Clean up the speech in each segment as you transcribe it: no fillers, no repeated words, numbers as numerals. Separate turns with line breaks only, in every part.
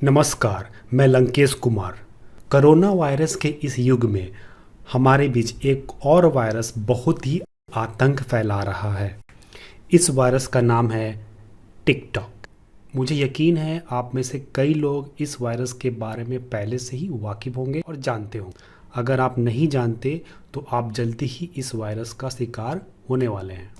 नमस्कार, मैं Lankesh Kumar. Corona virus के इस युग में हमारे बीच एक और वायरस बहुत ही आतंक फैला रहा है। इस वायरस का नाम है टिकटॉक। मुझे यकीन है आप में से कई लोग इस वायरस के बारे में पहले से ही वाकिफ होंगे और जानते होंगे। अगर आप नहीं जानते तो आप जल्दी ही इस वायरस का शिकार होने वाले हैं।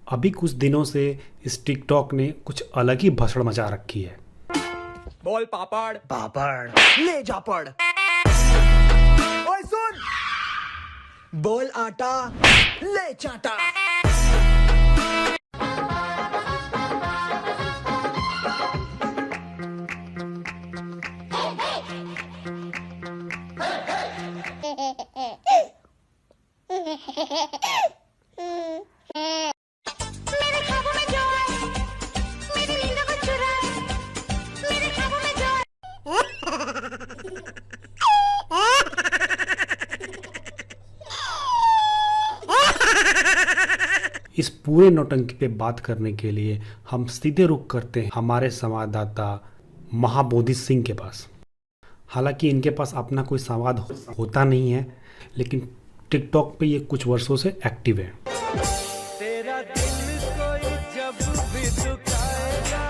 अभी कुछ दिनों से इस टिकटॉक ने कुछ अलग ही भसड़ मचा रखी है।
बोल पापड़ पापड़ ले जापड़। ओए सुन, बोल आटा ले चाटा।
इस पूरे नौटंकी पे बात करने के लिए हम सीधे रुख करते हैं हमारे संवाददाता महाबोधि सिंह के पास। हालांकि इनके पास अपना कोई संवाद होता नहीं है, लेकिन टिकटॉक पे ये कुछ वर्षों से एक्टिव है।
तेरा दिल कोई जब भी दुखाएगा,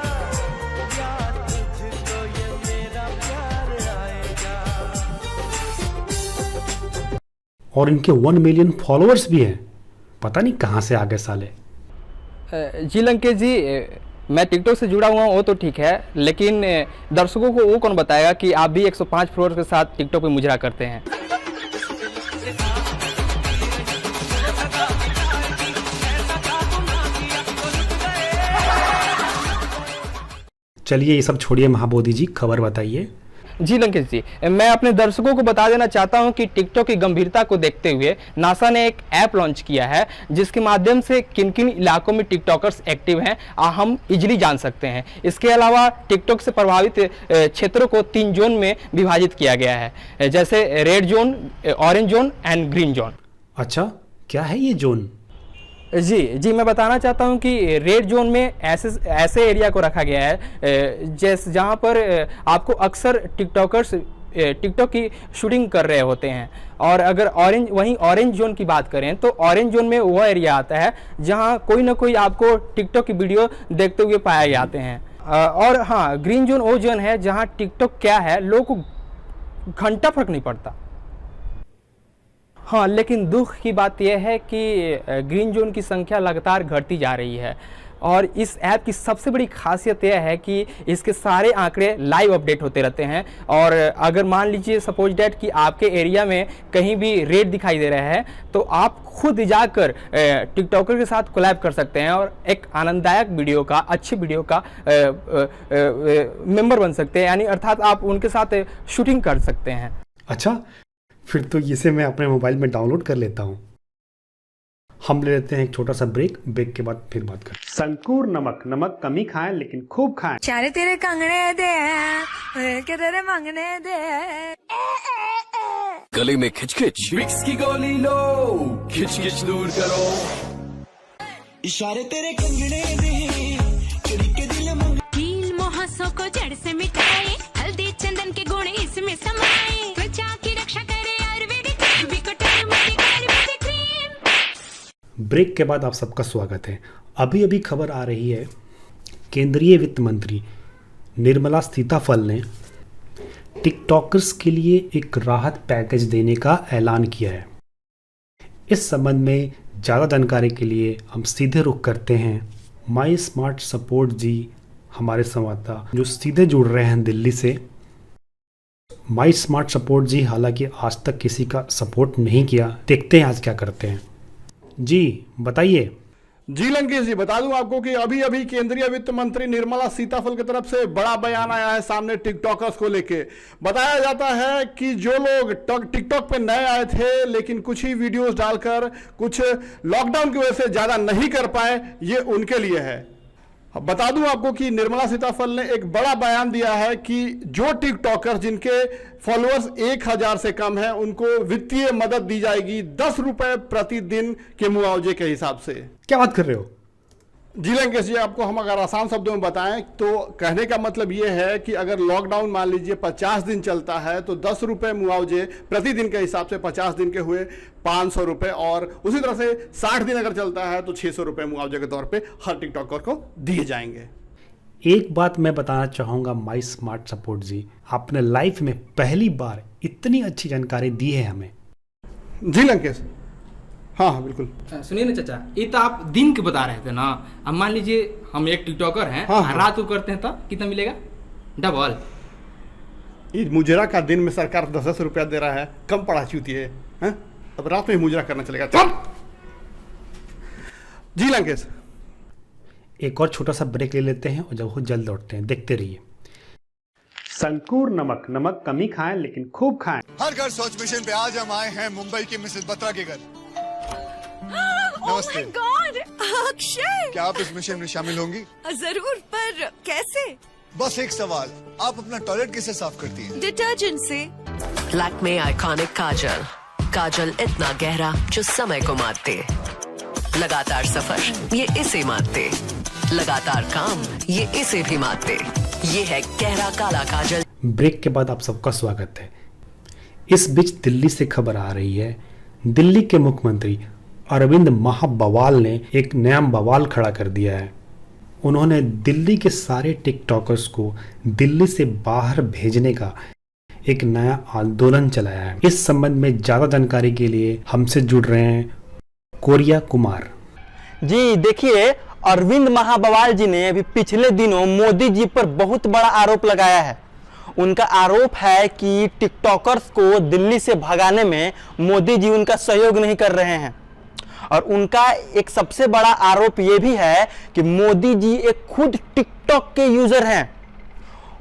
याद तुझको ये मेरा प्यार आएगा।
और इनके 1 मिलियन फॉलोअर्स भी हैं। पता नहीं कहाँ से आ गए साले।
जी लंकेश जी, मैं टिकटॉक से जुड़ा हुआ हूँ, वो तो ठीक है, लेकिन दर्शकों को वो कौन बताएगा कि आप भी 105 फॉलोअर्स के साथ टिकटॉक पे मुजरा करते हैं।
चलिए ये सब छोड़िए महाबोधि जी, खबर बताइए।
जी लंकेश जी, मैं अपने दर्शकों को बता देना चाहता हूं कि टिकटॉक की गंभीरता को देखते हुए नासा ने एक ऐप लॉन्च किया है, जिसके माध्यम से किन किन इलाकों में टिकटॉकर्स एक्टिव हैं हम इजीली जान सकते हैं। इसके अलावा टिकटॉक से प्रभावित क्षेत्रों को 3 जोन में विभाजित किया गया है, जैसे red zone, orange zone and green zone.
अच्छा, क्या है ये जोन?
जी मैं बताना चाहता हूं कि रेड जोन में ऐसे एरिया को रखा गया है जैसे जहां पर आपको अक्सर टिकटॉकर्स टिकटॉक की शूटिंग कर रहे होते हैं। और अगर ऑरेंज जोन की बात करें तो ऑरेंज जोन में वह एरिया आता है जहां कोई ना कोई आपको टिकटॉक की वीडियो देखते हुए पाए जाते हैं। और हाँ, ग्रीन जोन वो जोन है जहां टिकटॉक क्या है लोगों को घंटा फर्क नहीं पड़ता। हाँ, लेकिन दुख की बात यह है कि ग्रीन जोन की संख्या लगातार घटती जा रही है। और इस ऐप की सबसे बड़ी खासियत यह है कि इसके सारे आंकड़े लाइव अपडेट होते रहते हैं। और अगर मान लीजिए सपोज डैट कि आपके एरिया में कहीं भी रेड दिखाई दे रहा है, तो आप खुद जाकर टिकटॉकर के साथ कोलैब कर सकते हैं और एक आनंददायक वीडियो का, अच्छी वीडियो का मेंबर बन सकते हैं, यानी अर्थात आप उनके साथ शूटिंग कर सकते हैं।
अच्छा, फिर तो इसे मैं अपने मोबाइल में डाउनलोड कर लेता हूँ। हम ले लेते हैं एक छोटा सा ब्रेक के बाद फिर बात करें। संकूर नमक, नमक कमी खाएं लेकिन खूब खाएं।
चारे तेरे कंगने दे के तेरे मांगने दे।
गले में खिचखिच, विक्स की गोली लो, खिचखिच दूर करो।
इशारे तेरे कंगने दे, चुरी के दिल मंग।
कील मुहासों को जड़ से मिटाए, हल्दी चंदन के गुण इसमें समाए, त्वचा की रक्षा करे आयुर्वेदिक,
ब्रेक के बाद आप सबका स्वागत है। अभी खबर आ रही है, केंद्रीय वित्त मंत्री निर्मला सीताफल ने टिकटॉकर्स के लिए एक राहत पैकेज देने का ऐलान किया है। इस संबंध में ज़्यादा जानकारी के लिए हम सीधे रुख करते हैं माई स्मार्ट सपोर्ट जी, हमारे संवाददाता जो सीधे जुड़ रहे हैं दिल्ली से। माई स्मार्ट सपोर्ट जी हालांकि आज तक किसी का सपोर्ट नहीं किया, देखते हैं आज क्या करते हैं। जी बताइए।
जी लंकेश जी, बता दूं आपको कि अभी अभी केंद्रीय वित्त मंत्री निर्मला सीताफल की तरफ से बड़ा बयान आया है सामने टिकटॉकर्स को लेके। बताया जाता है कि जो लोग टिकटॉक पे नए आए थे लेकिन कुछ ही वीडियोस डालकर कुछ लॉकडाउन की वजह से ज्यादा नहीं कर पाए, ये उनके लिए है। बता दूं आपको कि निर्मला सीताफल ने एक बड़ा बयान दिया है कि जो टिकटॉकर जिनके फॉलोअर्स 1000 से कम है उनको वित्तीय मदद दी जाएगी 10 रुपए प्रतिदिन के मुआवजे के हिसाब से।
क्या बात कर रहे हो?
जी लंकेश जी, आपको हम अगर आसान शब्दों में बताएं तो कहने का मतलब यह है कि अगर लॉकडाउन मान लीजिए 50 दिन चलता है तो 10 रुपए मुआवजे प्रतिदिन के हिसाब से 50 दिन के हुए 500 रुपए, और उसी तरह से 60 दिन अगर चलता है तो 600 रुपए मुआवजे के तौर पे हर टिकटॉकर को दिए जाएंगे।
एक बात मैं बताना चाहूँगा माई स्मार्ट सपोर्ट जी, आपने लाइफ में पहली बार इतनी अच्छी जानकारी दी है हमें।
जी लंकेश, हाँ बिल्कुल।
सुनिए ना चाचा, ये तो आप दिन के बता रहे थे ना। अब मान लीजिए हम एक टिकटॉकर हैं,
हाँ।
रात को करते हैं तो कितना मिलेगा? डबल।
ये मुजरा का दिन में सरकार 10-10 रुपया दे रहा है, कम पड़ा चूती है, हैं? अब रात में मुजरा करना चलेगा। चल जी लंकेश,
एक और छोटा सा ब्रेक ले लेते हैं और जब वो जल्द लौटते हैं देखते रहिए। संकूर नमक, नमक कमी खाएं लेकिन खूब खाएं।
हर घर सोच मिशन पे आज हम आए हैं मुंबई की मिसेस बत्रा के घर। नमस्ते।
गॉड, अक्षय!
क्या आप इस मिशन में शामिल होंगी?
जरूर, पर कैसे?
बस एक सवाल, आप अपना टॉयलेट किससे साफ करती हैं?
डिटर्जेंट से।
लैक्मे आइकॉनिक काजल, काजल इतना गहरा जो समय को मारते, लगातार सफर ये इसे मारते, लगातार काम ये इसे भी मारते, ये है गहरा काला काजल।
ब्रेक के बाद आप सबका स्वागत है। इस बीच दिल्ली से खबर आ रही है, दिल्ली के मुख्यमंत्री अरविंद महाबवाल ने एक नया बवाल खड़ा कर दिया है। उन्होंने दिल्ली के सारे टिकटॉकर्स को दिल्ली से बाहर भेजने का एक नया आंदोलन चलाया है। इस संबंध में ज्यादा जानकारी के लिए हमसे जुड़ रहे हैं कोरिया कुमार
जी। देखिए, अरविंद महाबवाल जी ने अभी पिछले दिनों मोदी जी पर बहुत बड़ा आरोप लगाया है। उनका आरोप है कि टिकटॉकर्स को दिल्ली से भगाने में मोदी जी उनका सहयोग नहीं कर रहे हैं, और उनका एक सबसे बड़ा आरोप यह भी है कि मोदी जी एक खुद टिकटॉक के यूजर हैं।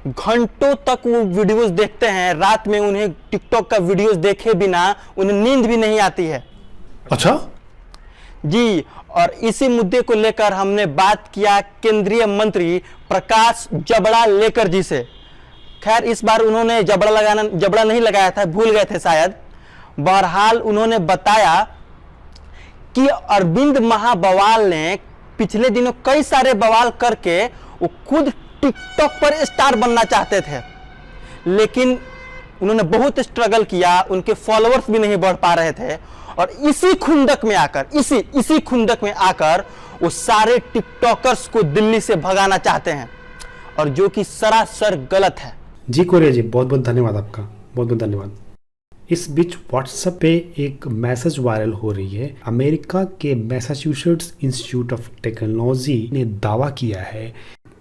घंटों तक वो वीडियोस देखते हैं, रात में उन्हें टिकटॉक का वीडियोस देखे बिना उन्हें नींद भी नहीं आती है।
अच्छा
जी, और इसी मुद्दे को लेकर हमने बात किया केंद्रीय मंत्री प्रकाश जावड़ेकर जी से। खैर, इस बार उन्होंने जबड़ा नहीं लगाया था, भूल गए थे शायद। बहरहाल उन्होंने बताया कि अरविंद महाबवाल ने पिछले दिनों कई सारे बवाल करके वो खुद टिकटॉक पर स्टार बनना चाहते थे, लेकिन उन्होंने बहुत स्ट्रगल किया, उनके फॉलोअर्स भी नहीं बढ़ पा रहे थे, और इसी खुंदक में आकर वो सारे टिकटॉकर्स को दिल्ली से भगाना चाहते हैं, और जो कि सरासर गलत है।
जी कोरिया जी, बहुत बहुत धन्यवाद आपका, बहुत बहुत धन्यवाद। इस बीच व्हाट्सएप पे एक मैसेज वायरल हो रही है। अमेरिका के मैसाचुसेट्स इंस्टीट्यूट ऑफ टेक्नोलॉजी ने दावा किया है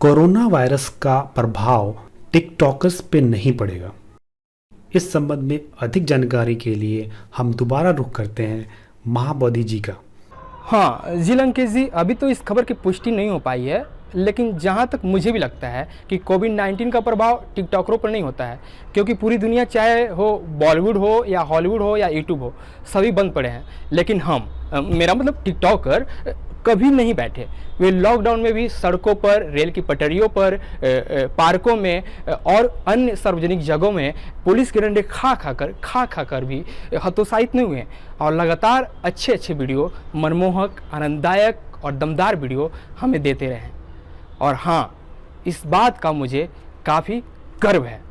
कोरोना वायरस का प्रभाव टिकटॉकर्स पे नहीं पड़ेगा। इस संबंध में अधिक जानकारी के लिए हम दोबारा रुख करते हैं महाबोधि जी का।
हाँ जी लंकेश जी, अभी तो इस खबर की पुष्टि नहीं हो पाई है, लेकिन जहाँ तक मुझे भी लगता है कि कोविड-19 का प्रभाव टिकटॉकरों पर नहीं होता है, क्योंकि पूरी दुनिया चाहे हो बॉलीवुड हो या हॉलीवुड हो या यूट्यूब हो, सभी बंद पड़े हैं। लेकिन हम, मेरा मतलब टिकटॉकर, कभी नहीं बैठे। वे लॉकडाउन में भी सड़कों पर, रेल की पटरियों पर, पार्कों में और अन्य सार्वजनिक जगहों में पुलिस के डंडे खा खाकर भी हतोत्साहित नहीं हुए, और लगातार अच्छे वीडियो, मनमोहक, आनंददायक और दमदार वीडियो हमें देते रहे। और हाँ, इस बात का मुझे काफ़ी गर्व है।